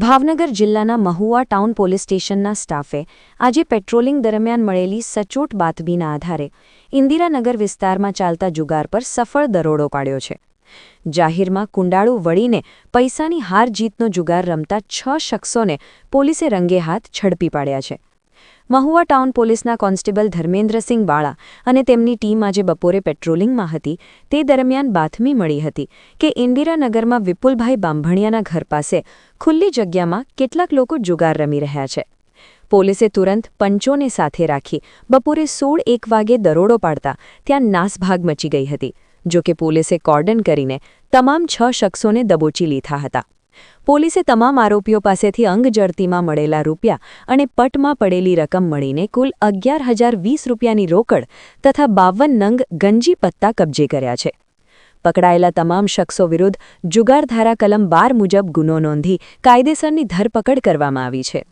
ભાવનગર જિલ્લાના Mahuva town police સ્ટેશનના સ્ટાફે આજે પેટ્રોલિંગ દરમિયાન મળેલી સચોટ બાતમીના આધારે ઇન્દિરાનગર વિસ્તારમાં ચાલતા જુગાર પર સફળ દરોડો પાડ્યો છે. જાહેરમાં કુંડાળું વળીને પૈસાની હાર-જીતનો જુગાર રમતા 6 શખ્સોને પોલીસે રંગેહાથ ઝડપી પાડ્યા છે. મહુવા ટાઉન પોલીસના કોન્સ્ટેબલ ધર્મેન્દ્રસિંહ વાળા અને તેમની ટીમ આજે બપોરે પેટ્રોલિંગમાં હતી તે દરમિયાન બાતમી મળી હતી કે ઇન્દિરાનગરમાં વિપુલભાઈ બાંભણિયાના ઘર પાસે ખુલ્લી જગ્યામાં કેટલાક લોકો જુગાર રમી રહ્યા છે. પોલીસે તુરંત પંચોને સાથે રાખી બપોરે 16:01 વાગે દરોડો પાડતા ત્યાં નાસભાગ મચી ગઈ હતી. જોકે પોલીસે કોર્ડન કરીને તમામ 6 શખ્સોને દબોચી લીધા હતા. પોલીસે તમામ આરોપીઓ પાસેથી અંગઝડતીમાં મળેલા રૂપિયા અને પટમાં પડેલી રકમ મળીને કુલ 11,020 રૂપિયાની રોકડ તથા 52 નંગ ગંજી પત્તા કબજે કર્યા છે. પકડાયેલા તમામ શખ્સો વિરુદ્ધ જુગાર ધારા કલમ 12 મુજબ ગુનો નોંધી કાયદેસરની ધરપકડ કરવામાં આવી છે.